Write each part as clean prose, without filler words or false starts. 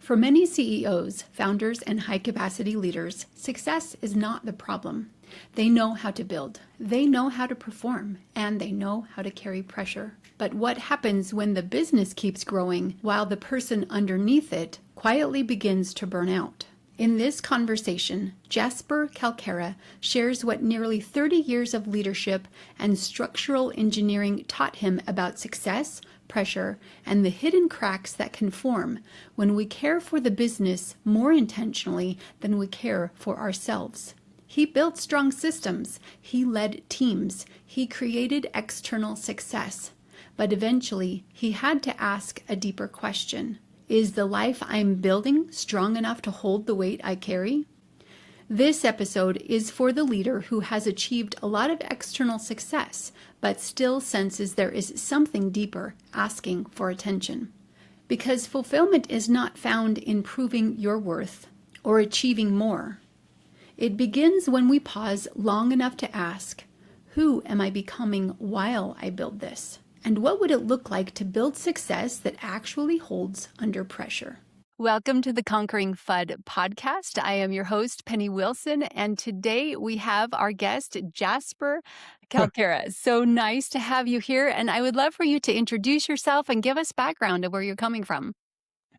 For many CEOs, founders, and high-capacity leaders, success is not the problem. They know how to build, they know how to perform, and they know how to carry pressure. But what happens when the business keeps growing while the person underneath it quietly begins to burn out? In this conversation, Jasper Calcara shares what nearly 30 years of leadership and structural engineering taught him about success, pressure, and the hidden cracks that can form when we care for the business more intentionally than we care for ourselves. He built strong systems, he led teams, he created external success. But eventually, he had to ask a deeper question. Is the life I'm building strong enough to hold the weight I carry? This episode is for the leader who has achieved a lot of external success, but still senses there is something deeper asking for attention. Because fulfillment is not found in proving your worth or achieving more. It begins when we pause long enough to ask, who am I becoming while I build this? And what would it look like to build success that actually holds under pressure? Welcome to the Conquering FUDDD podcast. I am your host, Pennie Wilson, and today we have our guest, Jasper Calcara. So nice to have you here, and I would love for you to introduce yourself and give us background of where you're coming from.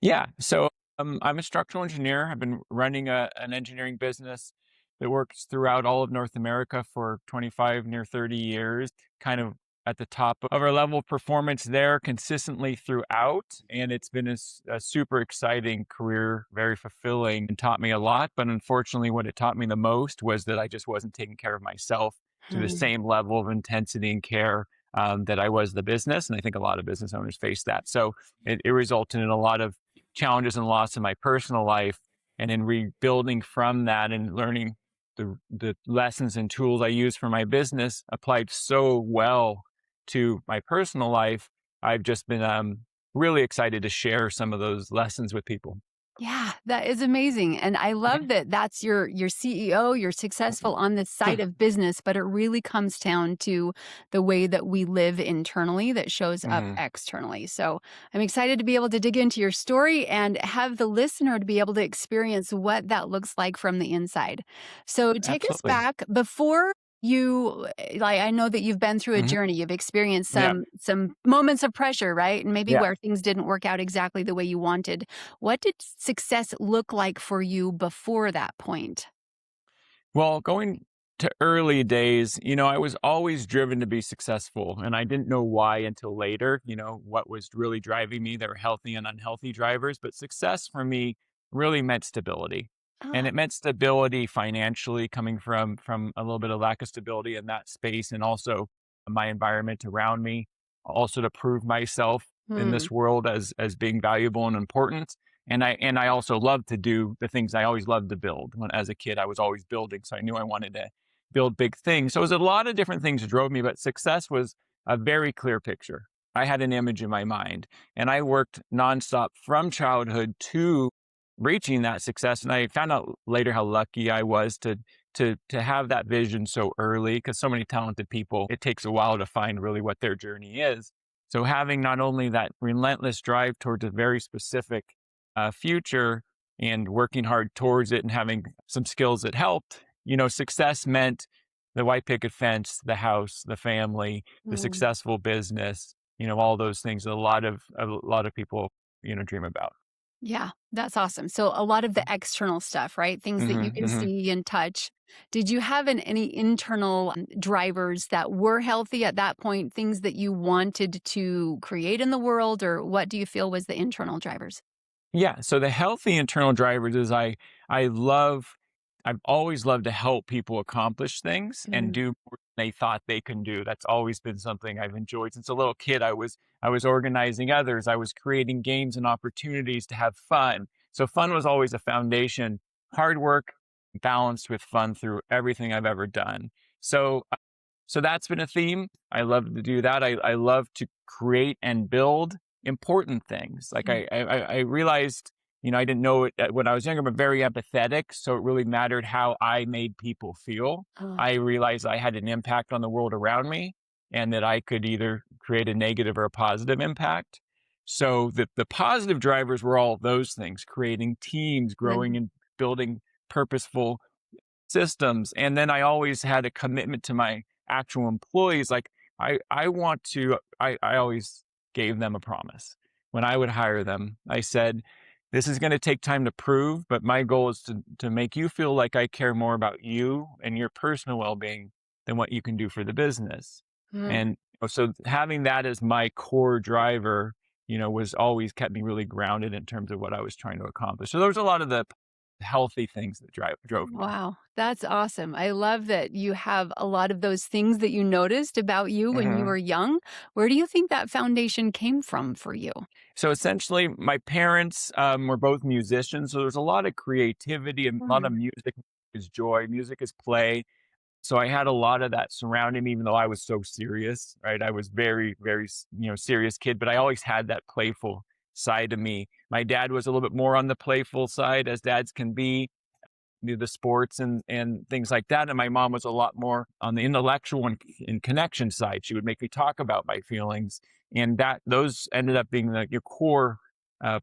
Yeah, so I'm a structural engineer. I've been running an engineering business that works throughout all of North America for 25, near 30 years, kind of at the top of our level of performance there consistently throughout. And it's been a super exciting career, very fulfilling, and taught me a lot. But unfortunately, what it taught me the most was that I just wasn't taking care of myself to the same level of intensity and care that I was the business. And I think a lot of business owners face that. So it resulted in a lot of challenges and loss in my personal life. And in rebuilding from that and learning the lessons and tools I use for my business applied so well to my personal life, I've just been really excited to share some of those lessons with people. Yeah, that is amazing. And I love that that's your CEO, you're successful on the side of business, but it really comes down to the way that we live internally that shows up externally. So I'm excited to be able to dig into your story and have the listener to be able to experience what that looks like from the inside. So take us Absolutely. back before I know that you've been through a journey, you've experienced some moments of pressure, right? And maybe where things didn't work out exactly the way you wanted. What did success look like for you before that point? Well, going to early days, I was always driven to be successful, and I didn't know why until later, what was really driving me. There were healthy and unhealthy drivers, but success for me really meant stability. And Ah, it meant stability financially, coming from a little bit of lack of stability in that space, and also my environment around me, also to prove myself in hmm. this world as being valuable and important. And I also love to do the things I always loved to build. When as a kid, I was always building, so I knew I wanted to build big things. So it was a lot of different things that drove me, but success was a very clear picture. I had an image in my mind, and I worked nonstop from childhood to reaching that success. And I found out later how lucky I was to have that vision so early, because so many talented people, it takes a while to find really what their journey is. So having not only that relentless drive towards a very specific future and working hard towards it and having some skills that helped, success meant the white picket fence, the house, the family, the Mm. successful business, all those things that a lot of people, dream about. Yeah, that's awesome. So a lot of the external stuff, right? Things that you Hmm. can Hmm. see and touch. Did you have any internal drivers that were healthy at that point, things that you wanted to create in the world, or what do you feel was the internal drivers? Yeah. So the healthy internal drivers is I've always loved to help people accomplish things and Mm. do more than they thought they can do. That's always been something I've enjoyed since a little kid. I was organizing others. I was creating games and opportunities to have fun. So fun was always a foundation. Hard work balanced with fun through everything I've ever done. So that's been a theme. I love to do that. I love to create and build important things. Like Mm. I realized, I didn't know it when I was younger, but very empathetic. So it really mattered how I made people feel. Oh, I realized I had an impact on the world around me and that I could either create a negative or a positive impact. So the positive drivers were all those things, creating teams, growing Mhm. and building purposeful systems. And then I always had a commitment to my actual employees. Like I want to, I always gave them a promise. When I would hire them, I said, this is going to take time to prove, but my goal is to make you feel like I care more about you and your personal well-being than what you can do for the business. Mm. And so having that as my core driver, was always kept me really grounded in terms of what I was trying to accomplish. So there was a lot of the healthy things that drove me. Wow, that's awesome. I love that you have a lot of those things that you noticed about you when you Mhm. were young. Where do you think that foundation came from for you? So essentially, my parents were both musicians, so there's a lot of creativity and a lot of Mm. music is joy, music is play. So I had a lot of that surrounding me, even though I was so serious, right? I was very, very, serious kid, but I always had that playful side of me. My dad was a little bit more on the playful side, as dads can be, the sports and things like that. And my mom was a lot more on the intellectual and connection side. She would make me talk about my feelings, and that those ended up being your core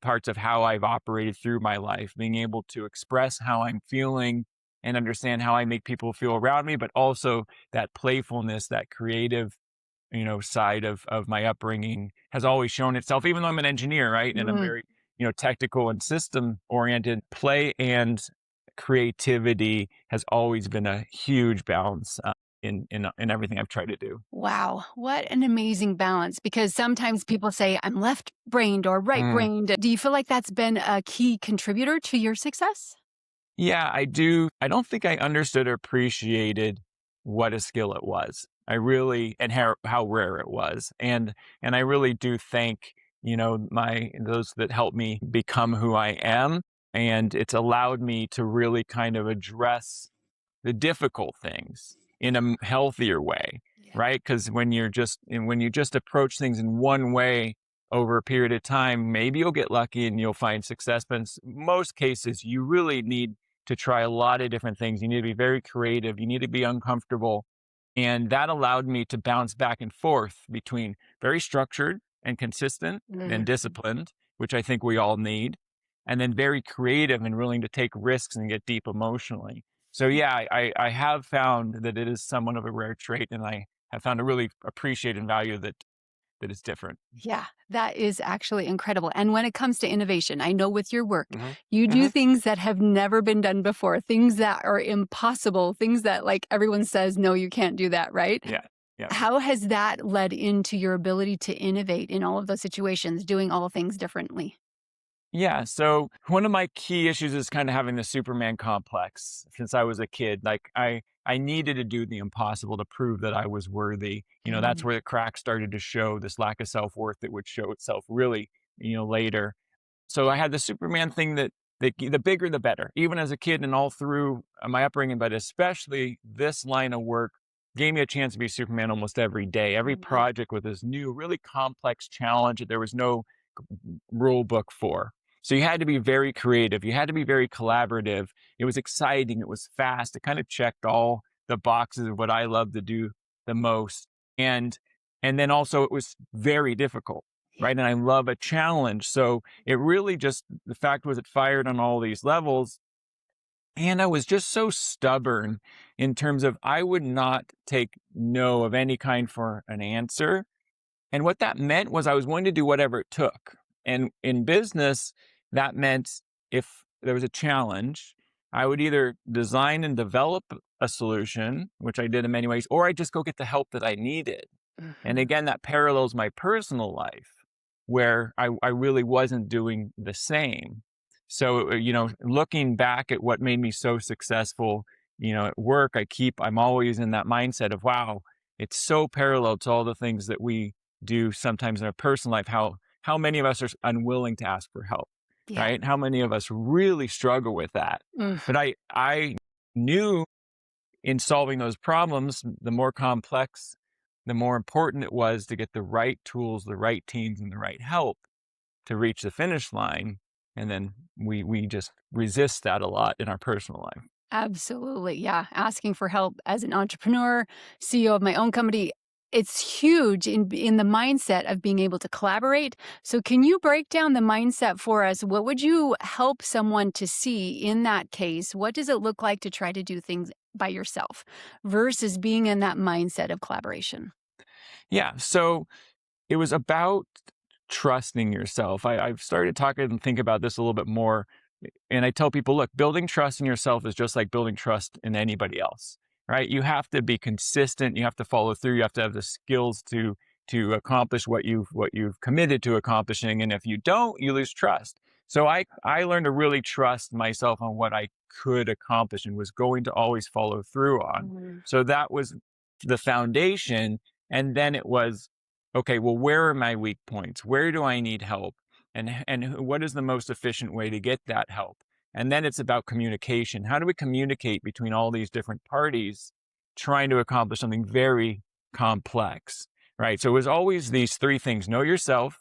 parts of how I've operated through my life, being able to express how I'm feeling and understand how I make people feel around me, but also that playfulness, that creative side of my upbringing has always shown itself, even though I'm an engineer, right? And I'm Mm. very, technical and system oriented. Play and creativity has always been a huge balance in everything I've tried to do. Wow, what an amazing balance. Because sometimes people say, I'm left brained or right brained. Do you feel like that's been a key contributor to your success? Yeah, I do. I don't think I understood or appreciated what a skill it was. I really, and how rare it was. And I really do thank, my those that helped me become who I am. And it's allowed me to really kind of address the difficult things in a healthier way, Yeah. right? Because when you just approach things in one way over a period of time, maybe you'll get lucky and you'll find success. But in most cases, you really need to try a lot of different things. You need to be very creative. You need to be uncomfortable. And that allowed me to bounce back and forth between very structured and consistent and Mhm. disciplined, which I think we all need, and then very creative and willing to take risks and get deep emotionally. So yeah, I have found that it is somewhat of a rare trait, and I have found to really appreciate and value that it's different. Yeah, that is actually incredible. And when it comes to innovation, I know with your work, Hmm. you do Hmm. things that have never been done before, things that are impossible, things that like everyone says, no, you can't do that, right? Yeah, yeah. How has that led into your ability to innovate in all of those situations, doing all things differently? Yeah, so one of my key issues is kind of having the Superman complex since I was a kid. Like I needed to do the impossible to prove that I was worthy. That's Mm. where the cracks started to show, this lack of self-worth that would show itself really, later. So I had the Superman thing that the bigger the better, even as a kid and all through my upbringing, but especially this line of work gave me a chance to be Superman almost every day. Every Wow. project with this new, really complex challenge that there was no rule book for. So you had to be very creative. You had to be very collaborative. It was exciting. It was fast. It kind of checked all the boxes of what I love to do the most. And and then also it was very difficult, Yeah. right? And I love a challenge. So it really just the fact was it fired on all these levels. And I was just so stubborn in terms of I would not take no of any kind for an answer. And what that meant was I was willing to do whatever it took. And in business, that meant if there was a challenge, I would either design and develop a solution, which I did in many ways, or I just go get the help that I needed. And Mhm. again, that parallels my personal life where I really wasn't doing the same. So, looking back at what made me so successful, at work, I'm always in that mindset of, wow, it's so parallel to all the things that we do sometimes in our personal life, how many of us are unwilling to ask for help, Yeah. right? How many of us really struggle with that? Mm. But I knew in solving those problems, the more complex, the more important it was to get the right tools, the right teams, and the right help to reach the finish line. And then we just resist that a lot in our personal life. Absolutely. Yeah. Asking for help as an entrepreneur, CEO of my own company. it's huge in the mindset of being able to collaborate. So can you break down the mindset for us? What would you help someone to see in that case? What does it look like to try to do things by yourself versus being in that mindset of collaboration? Yeah. So it was about trusting yourself. I've started talking and think about this a little bit more. And I tell people, look, building trust in yourself is just like building trust in anybody else, right? You have to be consistent. You have to follow through. You have to have the skills to accomplish what you've committed to accomplishing. And if you don't, you lose trust. So I learned to really trust myself on what I could accomplish and was going to always follow through on. Mhm. So that was the foundation. And then it was, okay, well, where are my weak points? Where do I need help? And what is the most efficient way to get that help? And then it's about communication. How do we communicate between all these different parties trying to accomplish something very complex, right? So it was always these three things: know yourself,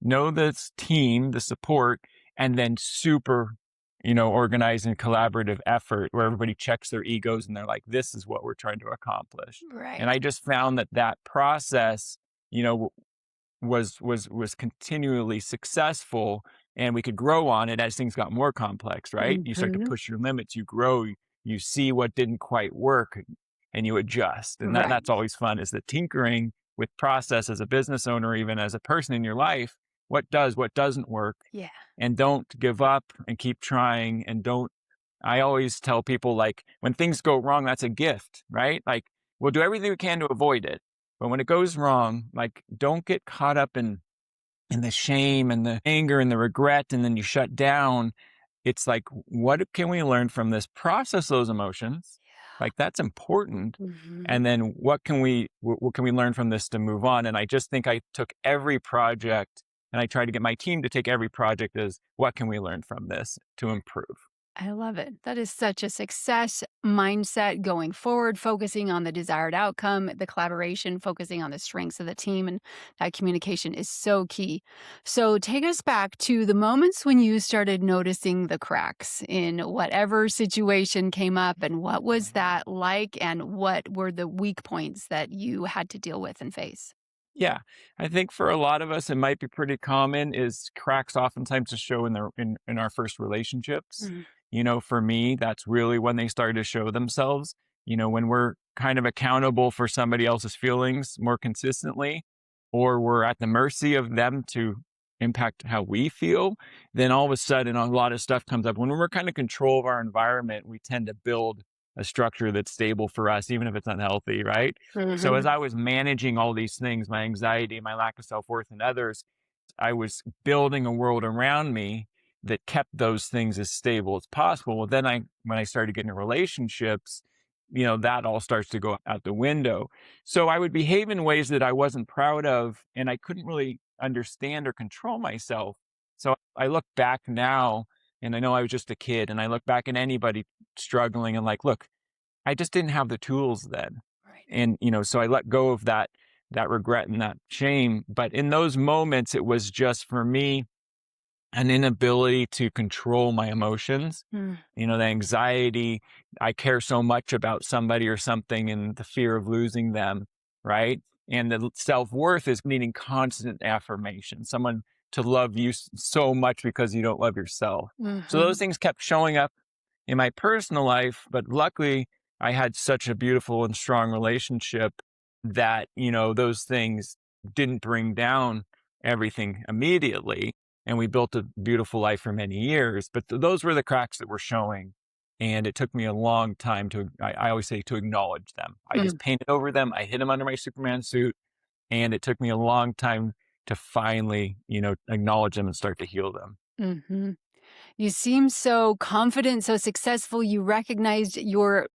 know the team, the support, and then super, organized and collaborative effort where everybody checks their egos and they're like, this is what we're trying to accomplish. And Right. I just found that process, you know, was continually successful, and we could grow on it as things got more complex, right? You start to Mhm. push your limits, you grow, you see what didn't quite work, and you adjust. And Right. that's always fun, is the tinkering with process as a business owner, even as a person in your life. What does, what doesn't work, Yeah. and don't give up and keep trying. And don't, I always tell people, like, when things go wrong, that's a gift, right? Like, we'll do everything we can to avoid it. But when it goes wrong, like, don't get caught up in the shame and the anger and the regret, and then you shut down. It's like, what can we learn from this? Process those emotions. Like, that's important. Mhm. And then what can we learn from this to move on? And I just think I took every project, and I tried to get my team to take every project as, what can we learn from this to improve? I love it. That is such a success mindset going forward, focusing on the desired outcome, the collaboration, focusing on the strengths of the team, and that communication is so key. So, take us back to the moments when you started noticing the cracks in whatever situation came up, and what was that like, and what were the weak points that you had to deal with and face? Yeah, I think for a lot of us, it might be pretty common, is cracks oftentimes to show in our first relationships. Mm. For me, that's really when they start to show themselves. When we're kind of accountable for somebody else's feelings more consistently, or we're at the mercy of them to impact how we feel, then all of a sudden a lot of stuff comes up. When we're kind of control of our environment, we tend to build a structure that's stable for us, even if it's unhealthy, right? So as Mhm. I was managing all these things, my anxiety, my lack of self-worth and others, I was building a world around me that kept those things as stable as possible. Well, then when I started getting in relationships, that all starts to go out the window. So I would behave in ways that I wasn't proud of, and I couldn't really understand or control myself. So I look back now, and I know I was just a kid, and I look back at anybody struggling and like, look, I just didn't have the tools then. Right. And, so I let go of that regret and that shame. But in those moments, it was just, for me, an inability to control my emotions. Mm. The anxiety, I care so much about somebody or something, and the fear of losing them, right? And the self-worth is needing constant affirmation, someone to love you so much because you don't love yourself. So those Mhm. things kept showing up in my personal life, but luckily I had such a beautiful and strong relationship that, those things didn't bring down everything immediately. And we built a beautiful life for many years. But those were the cracks that were showing. And it took me a long time I always say, to acknowledge them. I Mm. just painted over them. I hid them under my Superman suit. And it took me a long time to finally, acknowledge them and start to heal them. Mhm. You seem so confident, so successful. You recognized your,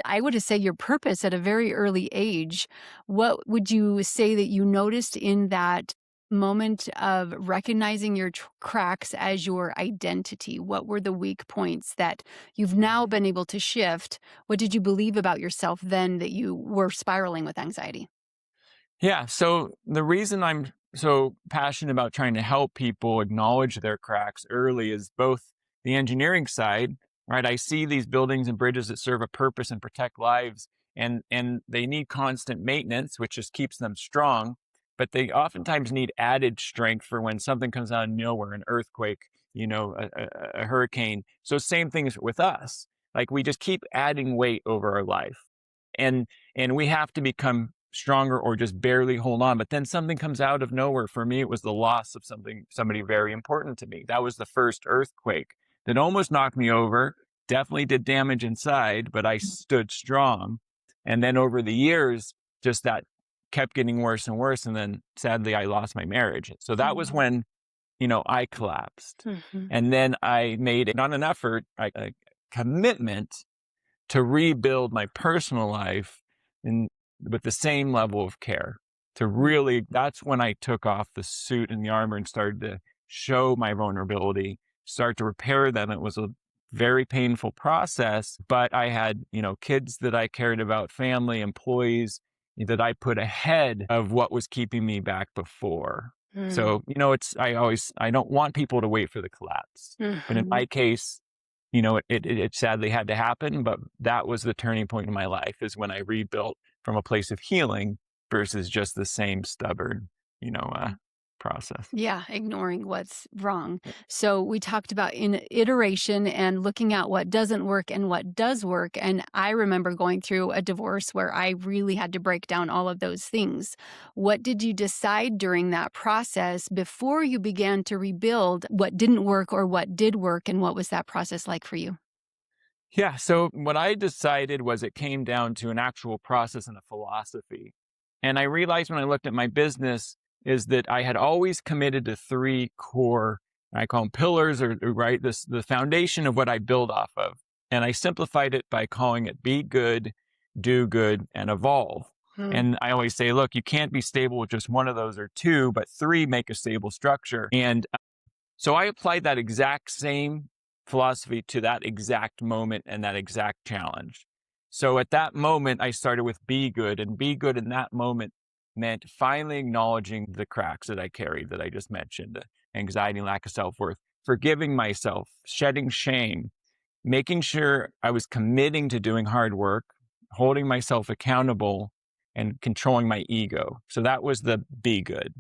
I would say, your purpose at a very early age. What would you say that you noticed in that moment of recognizing your cracks as your identity? What were the weak points that you've now been able to shift? What did you believe about yourself then that you were spiraling with anxiety? Yeah. So the reason I'm so passionate about trying to help people acknowledge their cracks early is both the engineering side, right? I see these buildings and bridges that serve a purpose and protect lives. and they need constant maintenance, which just keeps them strong. But they oftentimes need added strength for when something comes out of nowhere, an earthquake, a hurricane. So same things with us. Like we just keep adding weight over our life, and we have to become stronger or just barely hold on. But then something comes out of nowhere. For me, it was the loss of somebody very important to me. That was the first earthquake that almost knocked me over. Definitely did damage inside, but I stood strong. And then over the years, just that kept getting worse and worse. And then sadly, I lost my marriage. So that was when, I collapsed. And then I made not an effort, a commitment to rebuild my personal life with the same level of care. That's when I took off the suit and the armor and started to show my vulnerability, start to repair them. It was a very painful process, but I had, kids that I cared about, family, employees that I put ahead of what was keeping me back before. So, I don't want people to wait for the collapse, but in my case, it sadly had to happen, but that was the turning point in my life, is when I rebuilt from a place of healing versus just the same stubborn, process. Yeah, ignoring what's wrong. So we talked about in iteration and looking at what doesn't work and what does work. And I remember going through a divorce where I really had to break down all of those things. What did you decide during that process before you began to rebuild what didn't work or what did work? And what was that process like for you? Yeah. So what I decided was it came down to an actual process and a philosophy. And I realized when I looked at my business is that I had always committed to three core, I call them pillars, or right, the foundation of what I build off of. And I simplified it by calling it be good, do good, and evolve. And I always say, look, you can't be stable with just one of those or two, but three make a stable structure. And so I applied that exact same philosophy to that exact moment and that exact challenge. So at that moment, I started with be good, and be good in that moment meant finally acknowledging the cracks that I carried, that I just mentioned, the anxiety, lack of self-worth, forgiving myself, shedding shame, making sure I was committing to doing hard work, holding myself accountable, and controlling my ego. So that was the be good.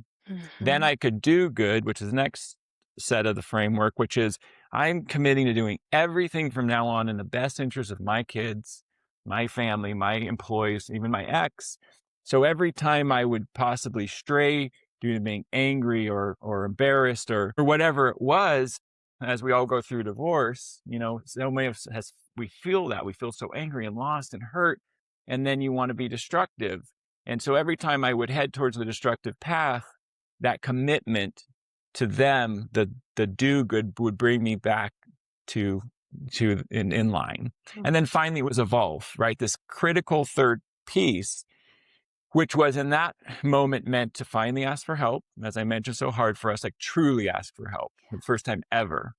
Then I could do good, which is the next set of the framework, which is I'm committing to doing everything from now on in the best interest of my kids, my family, my employees, even my ex. So every time I would possibly stray due to being angry or embarrassed or whatever it was, as we all go through divorce, so many of us we feel that. We feel so angry and lost and hurt, and then you want to be destructive. And so every time I would head towards the destructive path, that commitment to them, the do good, would bring me back to in line. And then finally it was evolve, right? This critical third piece, which was in that moment meant to finally ask for help. As I mentioned, so hard for us, like truly ask for help for the first time ever.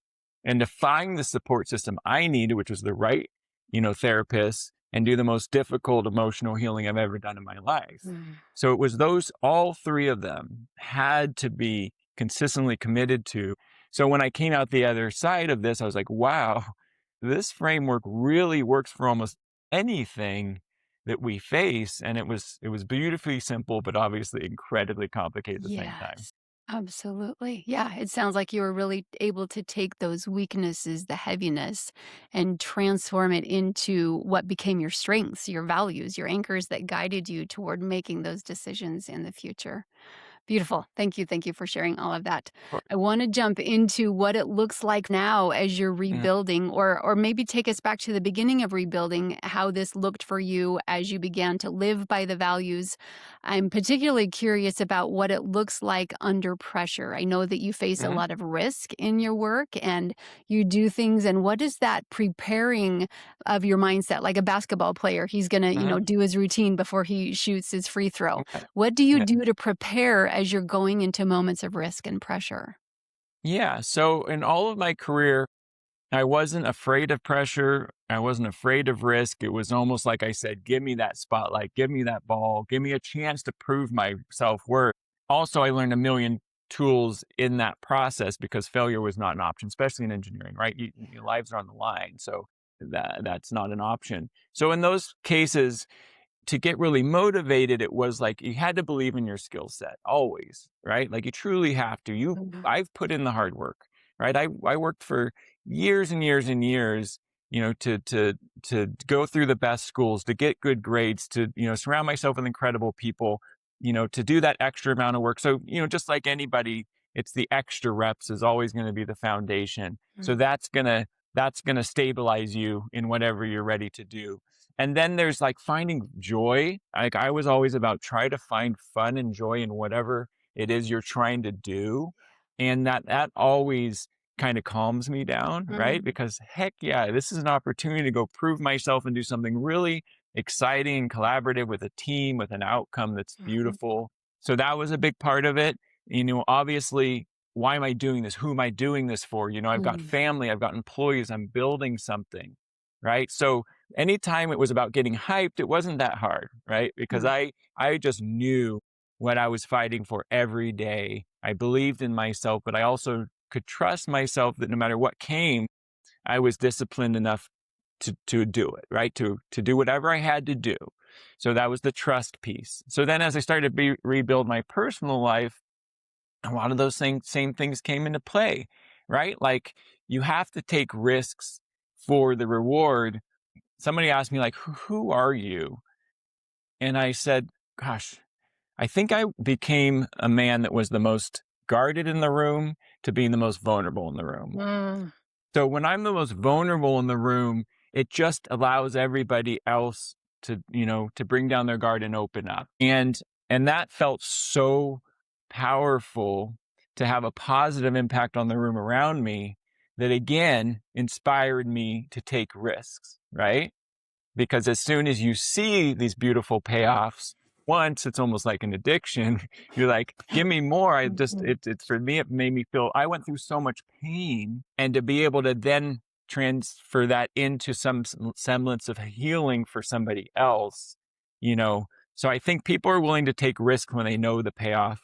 And to find the support system I needed, which was the right, therapist, and do the most difficult emotional healing I've ever done in my life. So it was all three of them had to be consistently committed to. So when I came out the other side of this, I was like, wow, this framework really works for almost anything that we face. And it was beautifully simple, but obviously incredibly complicated at the same time. Absolutely. Yeah, it sounds like you were really able to take those weaknesses, the heaviness, and transform it into what became your strengths, your values, your anchors that guided you toward making those decisions in the future. Beautiful. Thank you. Thank you for sharing all of that. I want to jump into what it looks like now as you're rebuilding, or maybe take us back to the beginning of rebuilding, how this looked for you as you began to live by the values. I'm particularly curious about what it looks like under pressure. I know that you face a lot of risk in your work and you do things. And what is that preparing of your mindset? Like a basketball player, he's going to, do his routine before he shoots his free throw. What do you do to prepare as you're going into moments of risk and pressure? Yeah. So in all of my career, I wasn't afraid of pressure. I wasn't afraid of risk. It was almost like I said, give me that spotlight, give me that ball, give me a chance to prove my self-worth. Also, I learned a million tools in that process because failure was not an option, especially in engineering, right? Your lives are on the line. So that's not an option. So in those cases, to get really motivated, it was like you had to believe in your skill set always, right? Like you truly have to. Mhm. I've put in the hard work, right? I worked for years and years and years, to go through the best schools, to get good grades, to, surround myself with incredible people, to do that extra amount of work. So, just like anybody, it's the extra reps is always going to be the foundation. So Mm. that's going to stabilize you in whatever you're ready to do. And then there's like finding joy. Like I was always about try to find fun and joy in whatever it is you're trying to do. And that always kind of calms me down, right? Mm. Because heck yeah, this is an opportunity to go prove myself and do something really exciting, collaborative with a team, with an outcome that's Mhm. beautiful. So that was a big part of it. Obviously, why am I doing this? Who am I doing this for? I've got Mm. family, I've got employees, I'm building something, right? So anytime it was about getting hyped, it wasn't that hard, right? Because Mm. I just knew what I was fighting for every day. I believed in myself, but I also could trust myself that no matter what came, I was disciplined enough to do it, right? To do whatever I had to do. So that was the trust piece. So then as I started to rebuild my personal life, a lot of those same things came into play, right? Like you have to take risks for the reward. Somebody asked me like, who are you? And I said, gosh, I think I became a man that was the most guarded in the room to being the most vulnerable in the room. Mm. So when I'm the most vulnerable in the room, it just allows everybody else to bring down their guard and open up. And that felt so powerful to have a positive impact on the room around me that again inspired me to take risks, right? Because as soon as you see these beautiful payoffs, once it's almost like an addiction. You're like, give me more. Mhm. It's for me, it made me feel I went through so much pain, and to be able to then transfer that into some semblance of healing for somebody else, you know. So I think people are willing to take risks when they know the payoff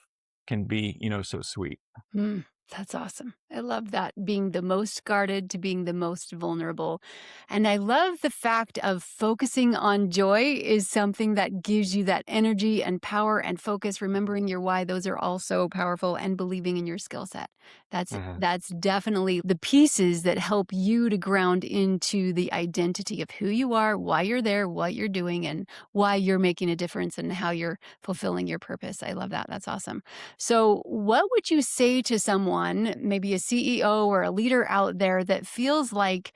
can be, so sweet. Mm, that's awesome. I love that. Being the most guarded to being the most vulnerable. And I love the fact of focusing on joy is something that gives you that energy and power and focus, remembering your why. Those are also powerful, and believing in your skill set. That's definitely the pieces that help you to ground into the identity of who you are, why you're there, what you're doing, and why you're making a difference and how you're fulfilling your purpose. I love that. That's awesome. So, what would you say to someone, maybe a CEO or a leader out there that feels like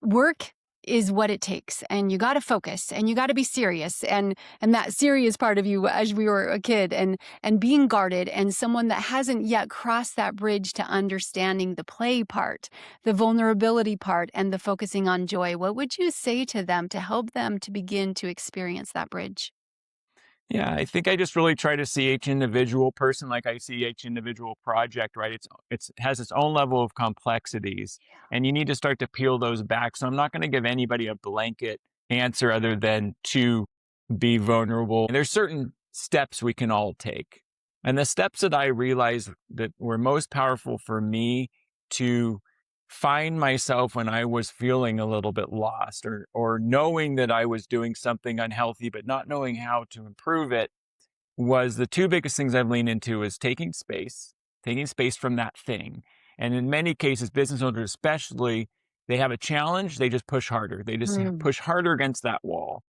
work is what it takes and you got to focus and you got to be serious and that serious part of you as we were a kid and being guarded, and someone that hasn't yet crossed that bridge to understanding the play part, the vulnerability part, and the focusing on joy? What would you say to them to help them to begin to experience that bridge? Yeah, I think I just really try to see each individual person like I see each individual project, right? It has its own level of complexities, and you need to start to peel those back. So I'm not going to give anybody a blanket answer other than to be vulnerable. There's certain steps we can all take. And the steps that I realized that were most powerful for me to find myself when I was feeling a little bit lost, or knowing that I was doing something unhealthy but not knowing how to improve it, was the two biggest things I've leaned into is taking space from that thing. And in many cases, business owners especially, they have a challenge, they just push harder. They just Mm. push harder against that wall.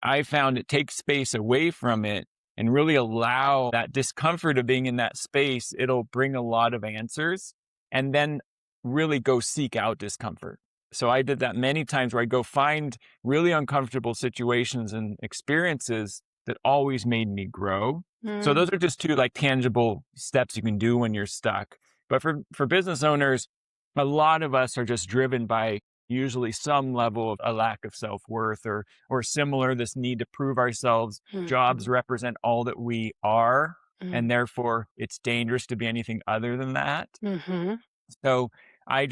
I found it takes space away from it and really allow that discomfort of being in that space. It'll bring a lot of answers, and then really go seek out discomfort. So I did that many times where I'd go find really uncomfortable situations and experiences that always made me grow. So Mm. those are just two like tangible steps you can do when you're stuck. But for business owners, a lot of us are just driven by usually some level of a lack of self-worth, or similar, this need to prove ourselves. Jobs Mhm. represent all that we are, Mm. and therefore it's dangerous to be anything other than that. Mhm. So I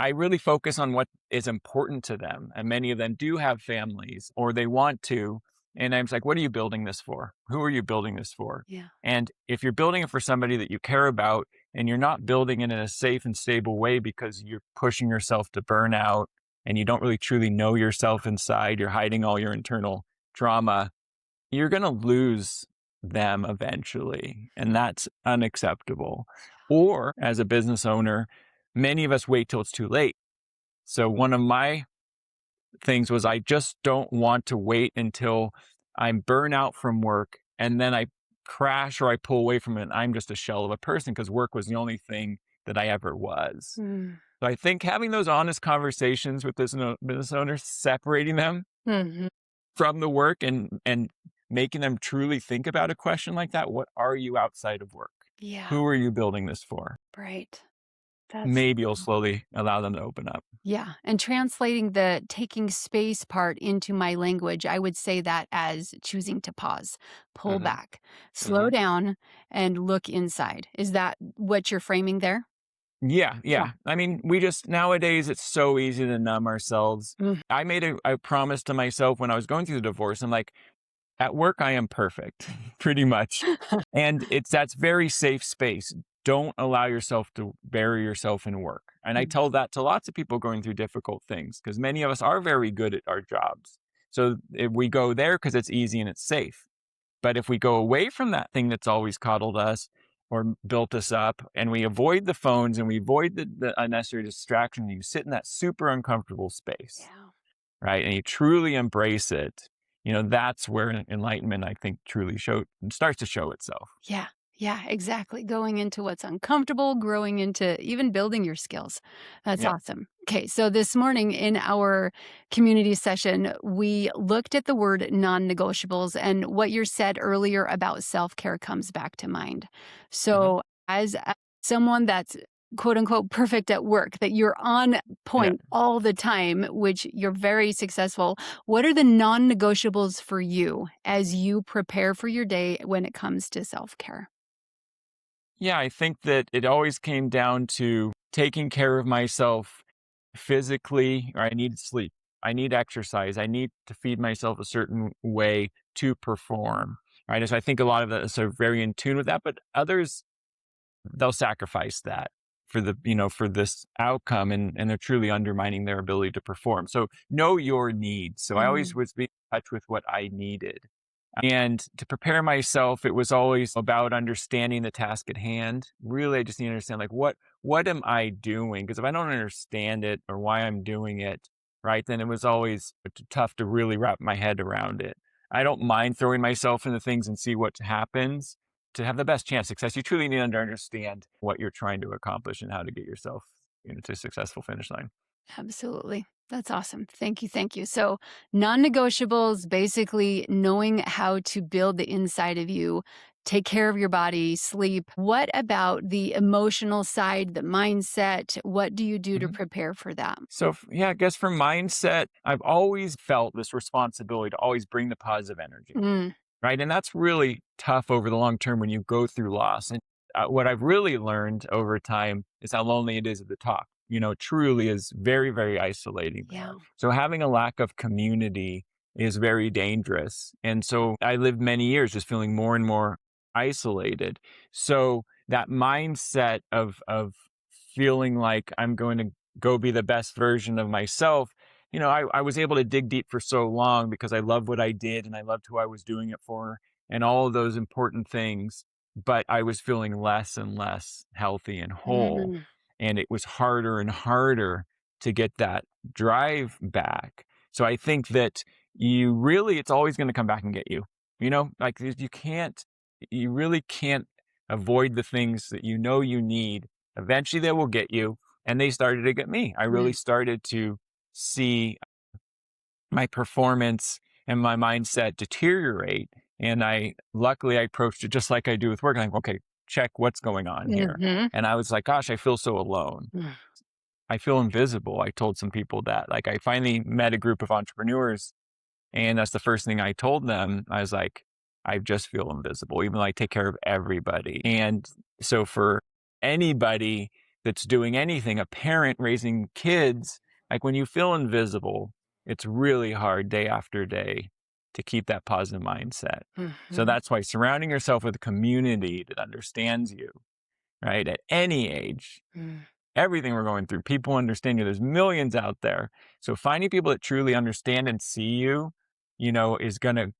really focus on what is important to them. And many of them do have families or they want to. And I'm just like, what are you building this for? Who are you building this for? Yeah. And if you're building it for somebody that you care about, and you're not building it in a safe and stable way because you're pushing yourself to burnout and you don't really truly know yourself inside, you're hiding all your internal drama, you're going to lose them eventually, and that's unacceptable. Or as a business owner, many of us wait till it's too late. So one of my things was I just don't want to wait until I'm burnt out from work and then I crash or I pull away from it and I'm just a shell of a person because work was the only thing that I ever was. Mm. So I think having those honest conversations with business owners, separating them Mhm. from the work and making them truly think about a question like that. What are you outside of work? Yeah, Who are you building this for? right. That's Maybe you'll slowly allow them to open up. yeah, and translating the taking space part into my language, I would say that as choosing to pause, pull Hmm. back, slow Hmm. down, and look inside. Is that what you're framing there? Yeah, Yeah. yeah. I mean, we just nowadays it's so easy to numb ourselves. Mm. I made a promise to myself when I was going through the divorce. I'm like, at work, I am perfect, pretty much. And that's very safe space. Don't allow yourself to bury yourself in work. And I Mm. tell that to lots of people going through difficult things because many of us are very good at our jobs. So if we go there because it's easy and it's safe. But if we go away from that thing that's always coddled us or built us up and we avoid the phones and we avoid the unnecessary distraction, you sit in that super uncomfortable space, Yeah. right? And you truly embrace it. That's where enlightenment, I think, truly starts to show itself. Yeah. Yeah, exactly. Going into what's uncomfortable, growing into even building your skills. That's Yeah. awesome. Okay, so this morning in our community session, we looked at the word non negotiables, and what you said earlier about self care comes back to mind. Hmm. So, as someone that's quote unquote perfect at work, that you're on Yeah. point all the time, which you're very successful, what are the non negotiables for you as you prepare for your day when it comes to self care? Yeah. I think that it always came down to taking care of myself physically, or I need sleep. I need exercise. I need to feed myself a certain way to perform. Right. And so I think a lot of us are very in tune with that, but others, they'll sacrifice that for this outcome and they're truly undermining their ability to perform. So know your needs. So I always Mm. was being in touch with what I needed. And to prepare myself, it was always about understanding the task at hand. Really, I just need to understand like what am I doing? Because if I don't understand it or why I'm doing it, right, then it was always tough to really wrap my head around it. I don't mind throwing myself into things and see what happens. To have the best chance of success, you truly need to understand what you're trying to accomplish and how to get yourself to a successful finish line. Absolutely. That's awesome. Thank you. Thank you. So, non negotiables basically knowing how to build the inside of you, take care of your body, sleep. What about the emotional side, the mindset? What do you do to Mhm. prepare for that? So, yeah, I guess for mindset, I've always felt this responsibility to always bring the positive energy, Mm. right? And that's really tough over the long term when you go through loss. And what I've really learned over time is how lonely it is at the top. It truly is very, very isolating. Yeah. So having a lack of community is very dangerous. And so I lived many years just feeling more and more isolated. So that mindset of feeling like I'm going to go be the best version of myself, I was able to dig deep for so long because I loved what I did and I loved who I was doing it for and all of those important things. But I was feeling less and less healthy and whole. Mm. And it was harder and harder to get that drive back. So I think that it's always going to come back and get you. Like you really can't avoid the things that you need. Eventually they will get you. And they started to get me. I really Mm. started to see my performance and my mindset deteriorate. And luckily I approached it just like I do with work. I'm like, okay, check what's going on here. Mhm. And I was like, gosh, I feel so alone. Mm. I feel invisible. I told some people that. Like, I finally met a group of entrepreneurs, and that's the first thing I told them. I was like, I just feel invisible, even though I take care of everybody. And so, for anybody that's doing anything, a parent raising kids, like when you feel invisible, it's really hard day after day to keep that positive mindset. So, Mhm. that's why surrounding yourself with a community that understands you, right, at any age, Mm. everything we're going through. People understand you. There's millions out there. So finding people that truly understand and see you is going to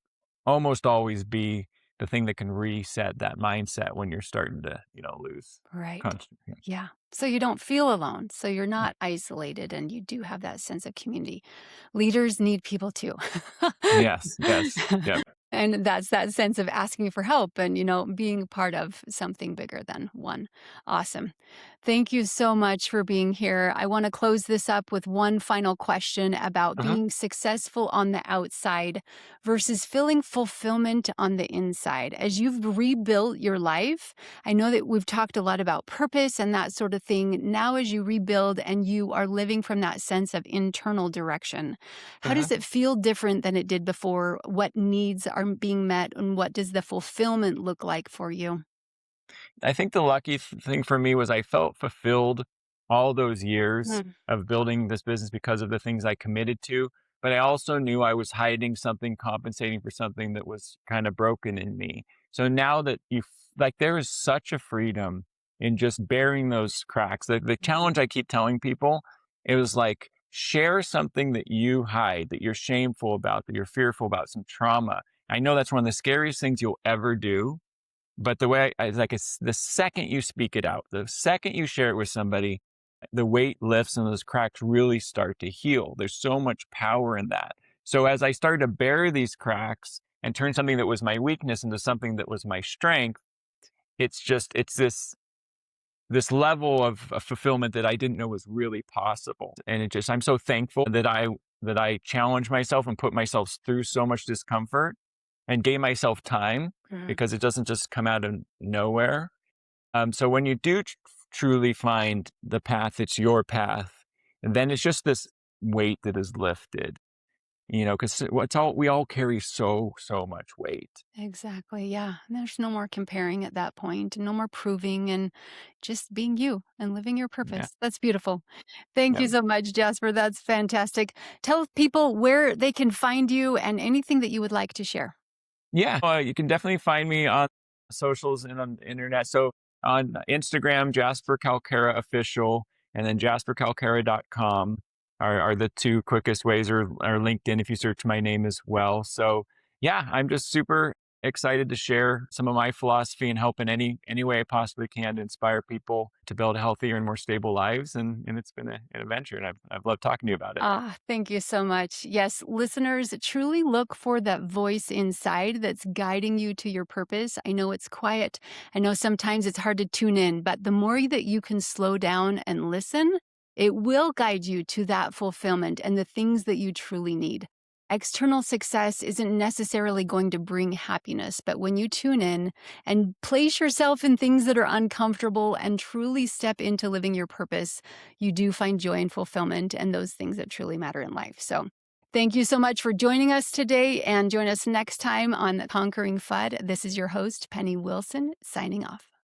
almost always be the thing that can reset that mindset when you're starting to, lose Right. concentration. Yeah. So you don't feel alone. So you're not isolated and you do have that sense of community. Leaders need people too. Yes, yes, yep. And that's that sense of asking for help and, being part of something bigger than one. Awesome. Thank you so much for being here. I want to close this up with one final question about Uh-huh. being successful on the outside versus feeling fulfillment on the inside. As you've rebuilt your life, I know that we've talked a lot about purpose and that sort of thing. Now, as you rebuild and you are living from that sense of internal direction, how Uh-huh. does it feel different than it did before? What needs are being met, and what does the fulfillment look like for you? I think the lucky thing for me was I felt fulfilled all those years Mm. of building this business because of the things I committed to. But I also knew I was hiding something, compensating for something that was kind of broken in me. So now that like, there is such a freedom in just bearing those cracks. The challenge I keep telling people, it was like, share something that you hide, that you're shameful about, that you're fearful about, some trauma. I know that's one of the scariest things you'll ever do, but the way I like, it's the second you speak it out, the second you share it with somebody, the weight lifts and those cracks really start to heal. There's so much power in that. So as I started to bury these cracks and turn something that was my weakness into something that was my strength, it's this level of fulfillment that I didn't know was really possible. And I'm so thankful that I challenged myself and put myself through so much discomfort and gave myself time, Mhm. because it doesn't just come out of nowhere. So when you do truly find the path, it's your path, and then it's just this weight that is lifted, because we all carry so much weight. Exactly. Yeah. And there's no more comparing at that point, no more proving, and just being you and living your Yeah. purpose. That's beautiful. Thank Yeah. you so much, Jasper. That's fantastic. Tell people where they can find you and anything that you would like to share. Yeah, you can definitely find me on socials and on the internet. So on Instagram, Jasper Calcara official, and then jaspercalcara.com are the two quickest ways, or LinkedIn if you search my name as well. So yeah, I'm just super excited to share some of my philosophy and help in any way I possibly can to inspire people to build healthier and more stable lives. And it's been an adventure, and I've loved talking to you about it. Ah, thank you so much. Yes, listeners, truly look for that voice inside that's guiding you to your purpose. I know it's quiet. I know sometimes it's hard to tune in, but the more that you can slow down and listen, it will guide you to that fulfillment and the things that you truly need. External success isn't necessarily going to bring happiness, but when you tune in and place yourself in things that are uncomfortable and truly step into living your purpose, you do find joy and fulfillment and those things that truly matter in life. So thank you so much for joining us today, and join us next time on Conquering FUD. This is your host, Pennie Wilson, signing off.